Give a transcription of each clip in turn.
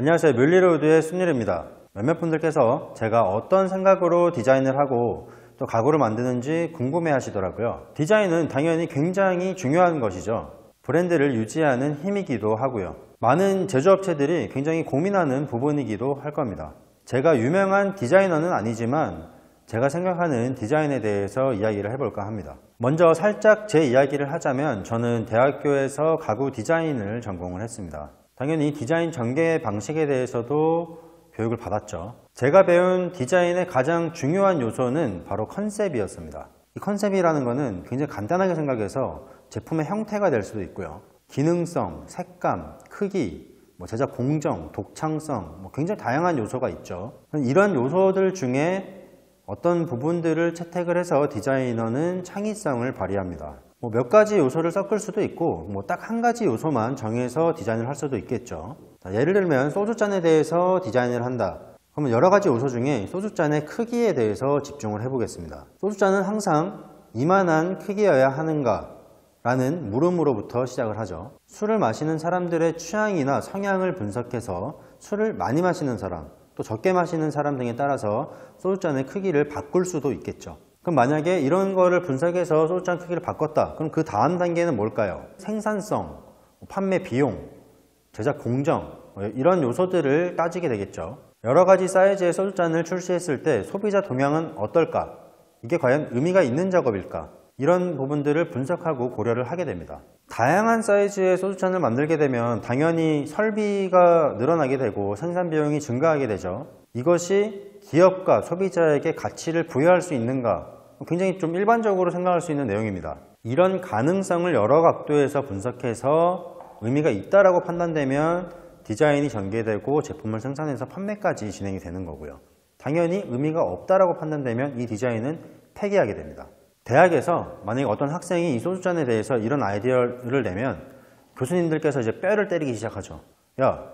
안녕하세요. 뮬리로우드의 순일입니다. 몇몇 분들께서 제가 어떤 생각으로 디자인을 하고 또 가구를 만드는지 궁금해 하시더라고요. 디자인은 당연히 굉장히 중요한 것이죠. 브랜드를 유지하는 힘이기도 하고요. 많은 제조업체들이 굉장히 고민하는 부분이기도 할 겁니다. 제가 유명한 디자이너는 아니지만 제가 생각하는 디자인에 대해서 이야기를 해볼까 합니다. 먼저 살짝 제 이야기를 하자면 저는 대학교에서 가구 디자인을 전공을 했습니다. 당연히 디자인 전개 방식에 대해서도 교육을 받았죠. 제가 배운 디자인의 가장 중요한 요소는 바로 컨셉이었습니다. 이 컨셉이라는 것은 굉장히 간단하게 생각해서 제품의 형태가 될 수도 있고요. 기능성, 색감, 크기, 제작 공정, 독창성, 굉장히 다양한 요소가 있죠. 이런 요소들 중에 어떤 부분들을 채택을 해서 디자이너는 창의성을 발휘합니다. 몇 가지 요소를 섞을 수도 있고 딱 한 가지 요소만 정해서 디자인을 할 수도 있겠죠. 예를 들면 소주잔에 대해서 디자인을 한다. 그러면 여러 가지 요소 중에 소주잔의 크기에 대해서 집중을 해보겠습니다. 소주잔은 항상 이만한 크기여야 하는가? 라는 물음으로부터 시작을 하죠. 술을 마시는 사람들의 취향이나 성향을 분석해서 술을 많이 마시는 사람, 또 적게 마시는 사람 등에 따라서 소주잔의 크기를 바꿀 수도 있겠죠. 그럼 만약에 이런 거를 분석해서 소주잔 크기를 바꿨다. 그럼 그 다음 단계는 뭘까요? 생산성, 판매 비용, 제작 공정, 이런 요소들을 따지게 되겠죠. 여러 가지 사이즈의 소주잔을 출시했을 때 소비자 동향은 어떨까? 이게 과연 의미가 있는 작업일까? 이런 부분들을 분석하고 고려를 하게 됩니다. 다양한 사이즈의 소주잔을 만들게 되면 당연히 설비가 늘어나게 되고 생산 비용이 증가하게 되죠. 이것이 기업과 소비자에게 가치를 부여할 수 있는가? 굉장히 좀 일반적으로 생각할 수 있는 내용입니다. 이런 가능성을 여러 각도에서 분석해서 의미가 있다라고 판단되면 디자인이 전개되고 제품을 생산해서 판매까지 진행이 되는 거고요. 당연히 의미가 없다라고 판단되면 이 디자인은 폐기하게 됩니다. 대학에서 만약에 어떤 학생이 이 소주잔에 대해서 이런 아이디어를 내면 교수님들께서 이제 뼈를 때리기 시작하죠. 야,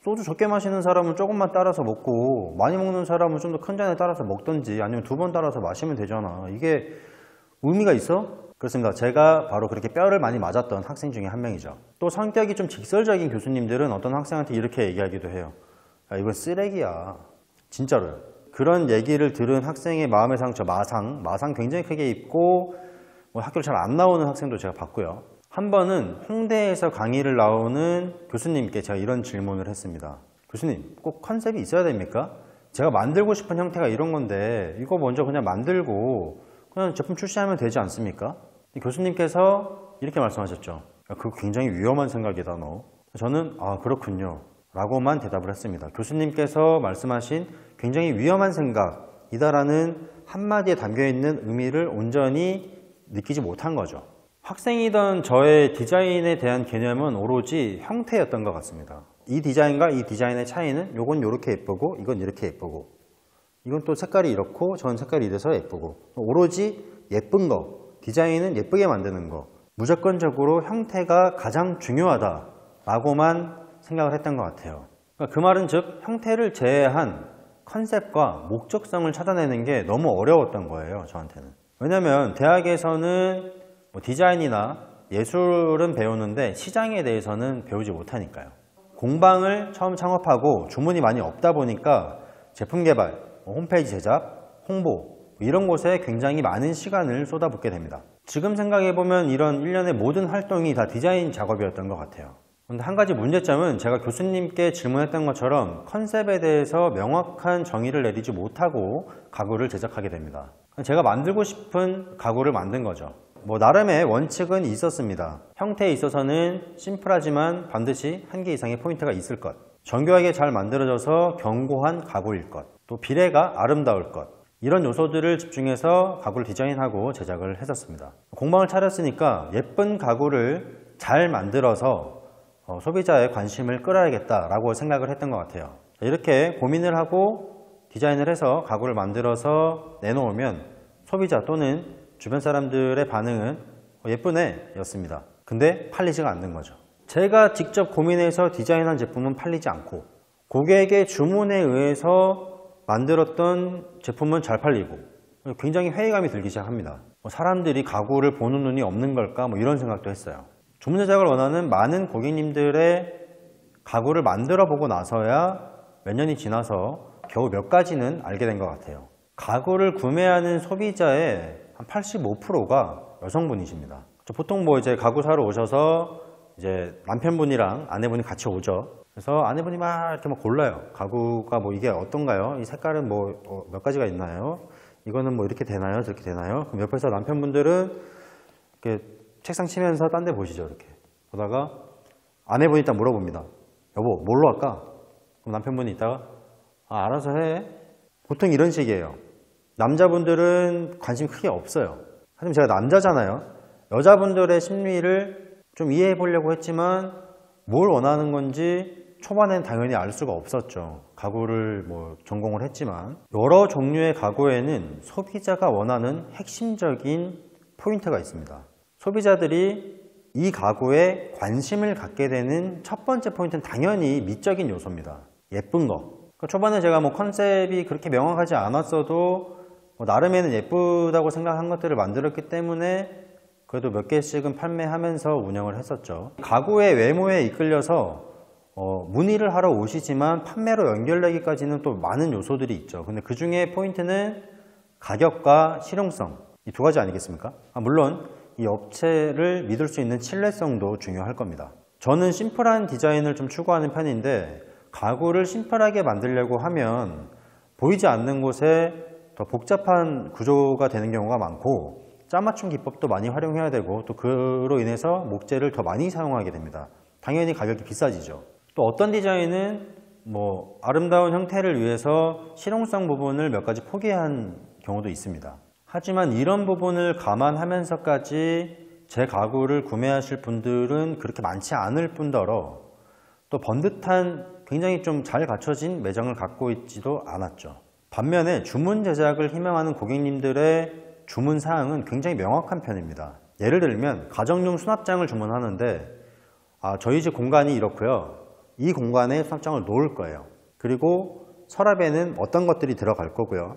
소주 적게 마시는 사람은 조금만 따라서 먹고 많이 먹는 사람은 좀 더 큰 잔에 따라서 먹던지 아니면 2번 따라서 마시면 되잖아. 이게 의미가 있어? 그렇습니다. 제가 바로 그렇게 뼈를 많이 맞았던 학생 중에 한 명이죠. 또 성격이 좀 직설적인 교수님들은 어떤 학생한테 이렇게 얘기하기도 해요. 야, 이건 쓰레기야. 진짜로요. 그런 얘기를 들은 학생의 마음의 상처, 마상 굉장히 크게 입고 학교를 잘 안 나오는 학생도 제가 봤고요. 한 번은 홍대에서 강의를 나오는 교수님께 제가 이런 질문을 했습니다. 교수님, 꼭 컨셉이 있어야 됩니까? 제가 만들고 싶은 형태가 이런 건데 이거 먼저 그냥 만들고 그냥 제품 출시하면 되지 않습니까? 교수님께서 이렇게 말씀하셨죠. 야, 그거 굉장히 위험한 생각이다 너. 저는 아 그렇군요 라고만 대답을 했습니다. 교수님께서 말씀하신 굉장히 위험한 생각이다라는 한마디에 담겨있는 의미를 온전히 느끼지 못한 거죠. 학생이던 저의 디자인에 대한 개념은 오로지 형태였던 것 같습니다. 이 디자인과 이 디자인의 차이는 이건 이렇게 예쁘고 이건 이렇게 예쁘고 이건 또 색깔이 이렇고 저건 색깔이 이래서 예쁘고 오로지 예쁜 거, 디자인은 예쁘게 만드는 거, 무조건적으로 형태가 가장 중요하다라고만 생각을 했던 것 같아요. 그 말은 즉 형태를 제외한 컨셉과 목적성을 찾아내는 게 너무 어려웠던 거예요. 저한테는. 왜냐면 대학에서는 디자인이나 예술은 배우는데 시장에 대해서는 배우지 못하니까요. 공방을 처음 창업하고 주문이 많이 없다 보니까 제품 개발, 홈페이지 제작, 홍보 이런 곳에 굉장히 많은 시간을 쏟아붓게 됩니다. 지금 생각해보면 이런 일련의 모든 활동이 다 디자인 작업이었던 것 같아요. 근데 한 가지 문제점은 제가 교수님께 질문했던 것처럼 컨셉에 대해서 명확한 정의를 내리지 못하고 가구를 제작하게 됩니다. 제가 만들고 싶은 가구를 만든 거죠. 나름의 원칙은 있었습니다. 형태에 있어서는 심플하지만 반드시 한 개 이상의 포인트가 있을 것, 정교하게 잘 만들어져서 견고한 가구일 것, 또 비례가 아름다울 것, 이런 요소들을 집중해서 가구를 디자인하고 제작을 했었습니다. 공방을 차렸으니까 예쁜 가구를 잘 만들어서 소비자의 관심을 끌어야겠다라고 생각을 했던 것 같아요. 이렇게 고민을 하고 디자인을 해서 가구를 만들어서 내놓으면 소비자 또는 주변 사람들의 반응은 예쁘네 였습니다. 근데 팔리지가 않는 거죠. 제가 직접 고민해서 디자인한 제품은 팔리지 않고 고객의 주문에 의해서 만들었던 제품은 잘 팔리고 굉장히 회의감이 들기 시작합니다. 사람들이 가구를 보는 눈이 없는 걸까 이런 생각도 했어요. 주문 제작을 원하는 많은 고객님들의 가구를 만들어 보고 나서야 몇 년이 지나서 겨우 몇 가지는 알게 된 것 같아요. 가구를 구매하는 소비자의 한 85%가 여성분이십니다. 보통 뭐 이제 가구 사러 오셔서 이제 남편분이랑 아내분이 같이 오죠. 그래서 아내분이 막 이렇게 막 골라요. 가구가 뭐 이게 어떤가요? 이 색깔은 뭐 몇 가지가 있나요? 이거는 뭐 이렇게 되나요? 저렇게 되나요? 그럼 옆에서 남편분들은 이렇게 책상 치면서 딴 데 보시죠. 이렇게 보다가 아내분이 일단 물어봅니다. 여보, 뭘로 할까? 그럼 남편분이 있다가 알아서 해. 보통 이런 식이에요. 남자분들은 관심 크게 없어요. 하지만 제가 남자잖아요. 여자분들의 심리를 좀 이해해 보려고 했지만 뭘 원하는 건지 초반엔 당연히 알 수가 없었죠. 가구를 뭐 전공을 했지만 여러 종류의 가구에는 소비자가 원하는 핵심적인 포인트가 있습니다. 소비자들이 이 가구에 관심을 갖게 되는 첫 번째 포인트는 당연히 미적인 요소입니다. 예쁜 거. 초반에 제가 뭐 컨셉이 그렇게 명확하지 않았어도 나름에는 예쁘다고 생각한 것들을 만들었기 때문에 그래도 몇 개씩은 판매하면서 운영을 했었죠. 가구의 외모에 이끌려서 문의를 하러 오시지만 판매로 연결되기까지는 또 많은 요소들이 있죠. 근데 그 중에 포인트는 가격과 실용성, 이 두 가지 아니겠습니까? 물론 이 업체를 믿을 수 있는 신뢰성도 중요할 겁니다. 저는 심플한 디자인을 좀 추구하는 편인데 가구를 심플하게 만들려고 하면 보이지 않는 곳에 더 복잡한 구조가 되는 경우가 많고 짜맞춤 기법도 많이 활용해야 되고 또 그로 인해서 목재를 더 많이 사용하게 됩니다. 당연히 가격이 비싸지죠. 또 어떤 디자인은 뭐 아름다운 형태를 위해서 실용성 부분을 몇 가지 포기한 경우도 있습니다. 하지만 이런 부분을 감안하면서까지 제 가구를 구매하실 분들은 그렇게 많지 않을 뿐더러 또 번듯한 굉장히 좀 잘 갖춰진 매장을 갖고 있지도 않았죠. 반면에 주문 제작을 희망하는 고객님들의 주문 사항은 굉장히 명확한 편입니다. 예를 들면 가정용 수납장을 주문하는데 저희 집 공간이 이렇고요. 이 공간에 수납장을 놓을 거예요. 그리고 서랍에는 어떤 것들이 들어갈 거고요.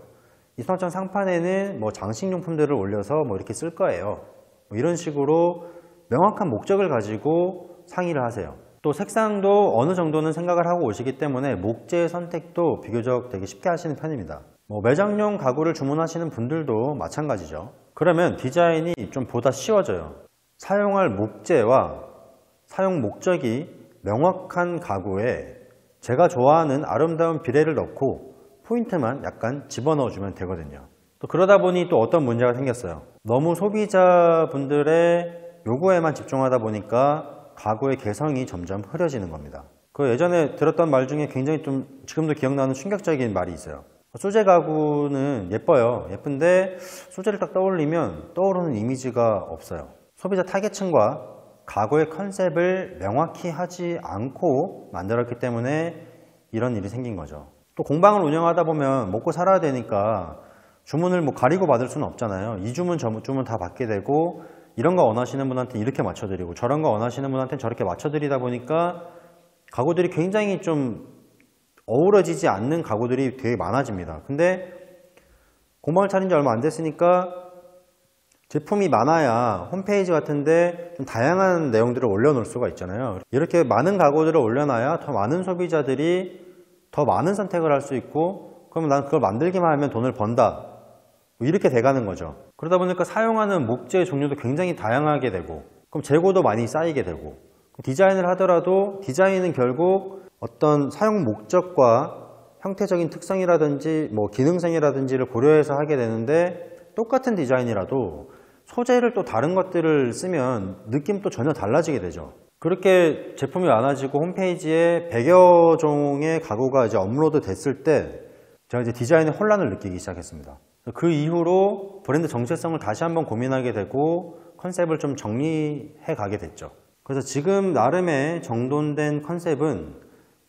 이 수납장 상판에는 뭐 장식용품들을 올려서 뭐 이렇게 쓸 거예요. 뭐 이런 식으로 명확한 목적을 가지고 상의를 하세요. 또 색상도 어느 정도는 생각을 하고 오시기 때문에 목재 선택도 비교적 되게 쉽게 하시는 편입니다. 뭐 매장용 가구를 주문하시는 분들도 마찬가지죠. 그러면 디자인이 좀 보다 쉬워져요. 사용할 목재와 사용 목적이 명확한 가구에 제가 좋아하는 아름다운 비례를 넣고 포인트만 약간 집어넣어주면 되거든요. 또 그러다 보니 또 어떤 문제가 생겼어요. 너무 소비자분들의 요구에만 집중하다 보니까 가구의 개성이 점점 흐려지는 겁니다. 그 예전에 들었던 말 중에 굉장히 좀 지금도 기억나는 충격적인 말이 있어요. 소재 가구는 예뻐요. 예쁜데 소재를 딱 떠올리면 떠오르는 이미지가 없어요. 소비자 타겟층과 가구의 컨셉을 명확히 하지 않고 만들었기 때문에 이런 일이 생긴 거죠. 또 공방을 운영하다 보면 먹고 살아야 되니까 주문을 뭐 가리고 받을 수는 없잖아요. 이 주문 저 주문 다 받게 되고 이런 거 원하시는 분한테 이렇게 맞춰드리고 저런 거 원하시는 분한테 저렇게 맞춰드리다 보니까 가구들이 굉장히 좀 어우러지지 않는 가구들이 되게 많아집니다. 근데 공방을 차린 지 얼마 안 됐으니까 제품이 많아야 홈페이지 같은데 좀 다양한 내용들을 올려놓을 수가 있잖아요. 이렇게 많은 가구들을 올려놔야 더 많은 소비자들이 더 많은 선택을 할 수 있고 그러면 난 그걸 만들기만 하면 돈을 번다. 이렇게 돼가는 거죠. 그러다 보니까 사용하는 목재 종류도 굉장히 다양하게 되고 그럼 재고도 많이 쌓이게 되고 디자인을 하더라도 디자인은 결국 어떤 사용 목적과 형태적인 특성이라든지 뭐 기능성이라든지를 고려해서 하게 되는데 똑같은 디자인이라도 소재를 또 다른 것들을 쓰면 느낌도 전혀 달라지게 되죠. 그렇게 제품이 많아지고 홈페이지에 100여 종의 가구가 이제 업로드 됐을 때 제가 이제 디자인의 혼란을 느끼기 시작했습니다. 그 이후로 브랜드 정체성을 다시 한번 고민하게 되고 컨셉을 좀 정리해 가게 됐죠. 그래서 지금 나름의 정돈된 컨셉은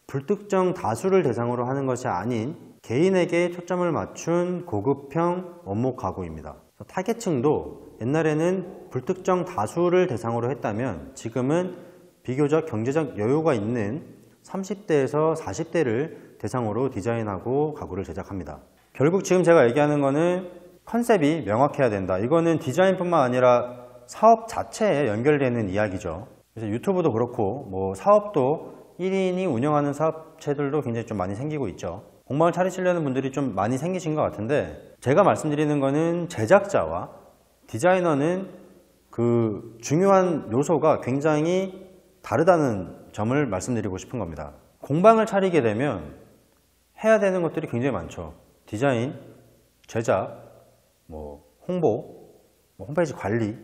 불특정 다수를 대상으로 하는 것이 아닌 개인에게 초점을 맞춘 고급형 원목 가구입니다. 타겟층도 옛날에는 불특정 다수를 대상으로 했다면 지금은 비교적 경제적 여유가 있는 30대에서 40대를 대상으로 디자인하고 가구를 제작합니다. 결국 지금 제가 얘기하는 거는 컨셉이 명확해야 된다. 이거는 디자인뿐만 아니라 사업 자체에 연결되는 이야기죠. 그래서 유튜브도 그렇고 뭐 사업도 1인이 운영하는 사업체들도 굉장히 좀 많이 생기고 있죠. 공방을 차리시려는 분들이 좀 많이 생기신 것 같은데, 제가 말씀드리는 거는 제작자와 디자이너는 그 중요한 요소가 굉장히 다르다는 점을 말씀드리고 싶은 겁니다. 공방을 차리게 되면 해야 되는 것들이 굉장히 많죠. 디자인, 제작, 홍보, 홈페이지 관리,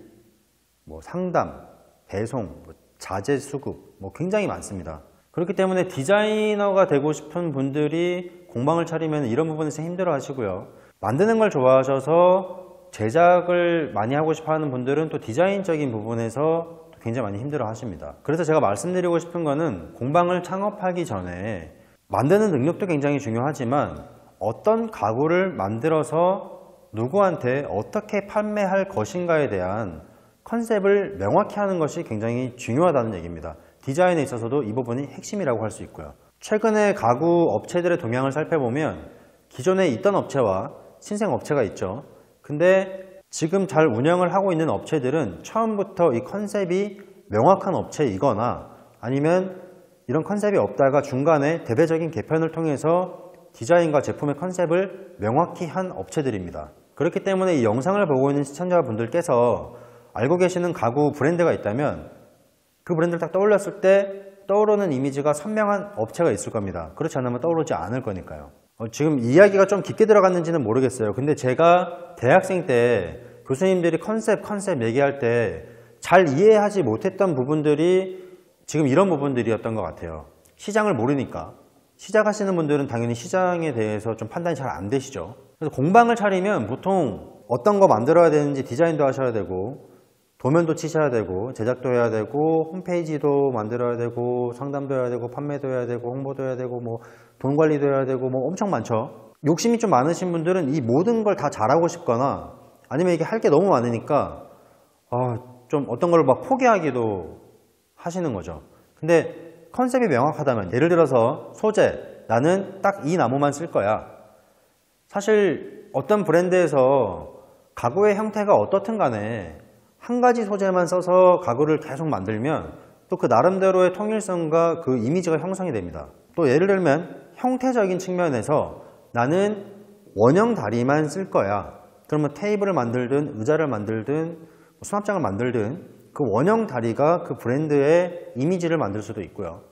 상담, 배송, 자재 수급, 굉장히 많습니다. 그렇기 때문에 디자이너가 되고 싶은 분들이 공방을 차리면 이런 부분에서 힘들어 하시고요. 만드는 걸 좋아하셔서 제작을 많이 하고 싶어 하는 분들은 또 디자인적인 부분에서 굉장히 많이 힘들어 하십니다. 그래서 제가 말씀드리고 싶은 거는 공방을 창업하기 전에 만드는 능력도 굉장히 중요하지만 어떤 가구를 만들어서 누구한테 어떻게 판매할 것인가에 대한 컨셉을 명확히 하는 것이 굉장히 중요하다는 얘기입니다. 디자인에 있어서도 이 부분이 핵심이라고 할 수 있고요. 최근에 가구 업체들의 동향을 살펴보면 기존에 있던 업체와 신생 업체가 있죠. 근데 지금 잘 운영을 하고 있는 업체들은 처음부터 이 컨셉이 명확한 업체이거나 아니면 이런 컨셉이 없다가 중간에 대대적인 개편을 통해서 디자인과 제품의 컨셉을 명확히 한 업체들입니다. 그렇기 때문에 이 영상을 보고 있는 시청자분들께서 알고 계시는 가구 브랜드가 있다면 그 브랜드를 딱 떠올렸을 때 떠오르는 이미지가 선명한 업체가 있을 겁니다. 그렇지 않으면 떠오르지 않을 거니까요. 지금 이야기가 좀 깊게 들어갔는지는 모르겠어요. 근데 제가 대학생 때 교수님들이 컨셉 얘기할 때 잘 이해하지 못했던 부분들이 지금 이런 부분들이었던 것 같아요. 시장을 모르니까. 시작하시는 분들은 당연히 시장에 대해서 좀 판단이 잘 안 되시죠. 그래서 공방을 차리면 보통 어떤 거 만들어야 되는지 디자인도 하셔야 되고 도면도 치셔야 되고 제작도 해야 되고 홈페이지도 만들어야 되고 상담도 해야 되고 판매도 해야 되고 홍보도 해야 되고 돈 관리도 해야 되고 엄청 많죠. 욕심이 좀 많으신 분들은 이 모든 걸 다 잘하고 싶거나 아니면 이게 할 게 너무 많으니까 좀 어떤 걸 막 포기하기도 하시는 거죠. 근데 컨셉이 명확하다면 예를 들어서 소재, 나는 딱 이 나무만 쓸 거야. 사실 어떤 브랜드에서 가구의 형태가 어떻든 간에 한 가지 소재만 써서 가구를 계속 만들면 또 그 나름대로의 통일성과 그 이미지가 형성이 됩니다. 또 예를 들면 형태적인 측면에서 나는 원형 다리만 쓸 거야. 그러면 테이블을 만들든 의자를 만들든 수납장을 만들든 그 원형 다리가 그 브랜드의 이미지를 만들 수도 있고요.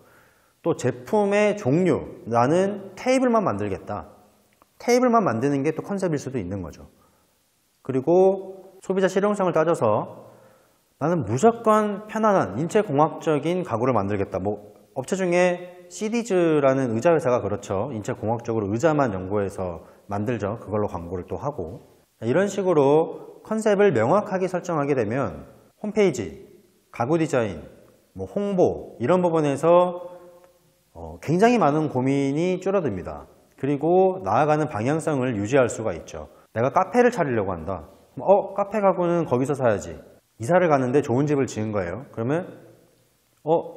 또 제품의 종류, 나는 테이블만 만들겠다. 테이블만 만드는 게 또 컨셉일 수도 있는 거죠. 그리고 소비자 실용성을 따져서 나는 무조건 편안한 인체공학적인 가구를 만들겠다. 업체 중에 시디즈라는 의자 회사가 그렇죠. 인체공학적으로 의자만 연구해서 만들죠. 그걸로 광고를 또 하고. 이런 식으로 컨셉을 명확하게 설정하게 되면 홈페이지, 가구 디자인, 홍보 이런 부분에서 굉장히 많은 고민이 줄어듭니다. 그리고 나아가는 방향성을 유지할 수가 있죠. 내가 카페를 차리려고 한다. 카페 가구는 거기서 사야지. 이사를 가는데 좋은 집을 지은 거예요. 그러면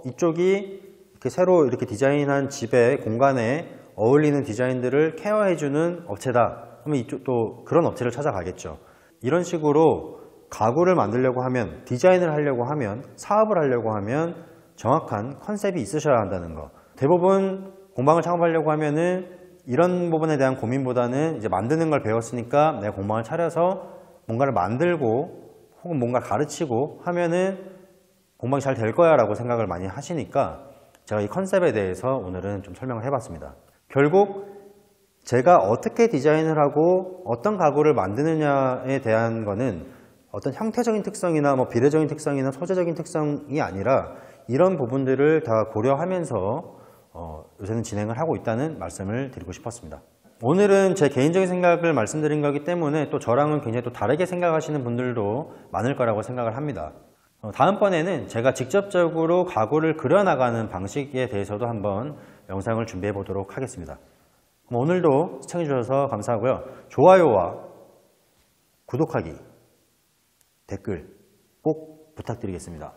이쪽이 이렇게 새로 이렇게 디자인한 집의 공간에 어울리는 디자인들을 케어해주는 업체다. 그러면 이쪽도 그런 업체를 찾아가겠죠. 이런 식으로 가구를 만들려고 하면, 디자인을 하려고 하면, 사업을 하려고 하면 정확한 컨셉이 있으셔야 한다는 거. 대부분 공방을 창업하려고 하면은 이런 부분에 대한 고민보다는 이제 만드는 걸 배웠으니까 내가 공방을 차려서 뭔가를 만들고 혹은 뭔가 가르치고 하면은 공방이 잘 될 거야 라고 생각을 많이 하시니까 제가 이 컨셉에 대해서 오늘은 좀 설명을 해봤습니다. 결국 제가 어떻게 디자인을 하고 어떤 가구를 만드느냐에 대한 거는 어떤 형태적인 특성이나 비례적인 특성이나 소재적인 특성이 아니라 이런 부분들을 다 고려하면서 요새는 진행을 하고 있다는 말씀을 드리고 싶었습니다. 오늘은 제 개인적인 생각을 말씀드린 거기 때문에 또 저랑은 굉장히 또 다르게 생각하시는 분들도 많을 거라고 생각을 합니다. 다음번에는 제가 직접적으로 가구를 그려나가는 방식에 대해서도 한번 영상을 준비해 보도록 하겠습니다. 오늘도 시청해 주셔서 감사하고요. 좋아요와 구독하기, 댓글 꼭 부탁드리겠습니다.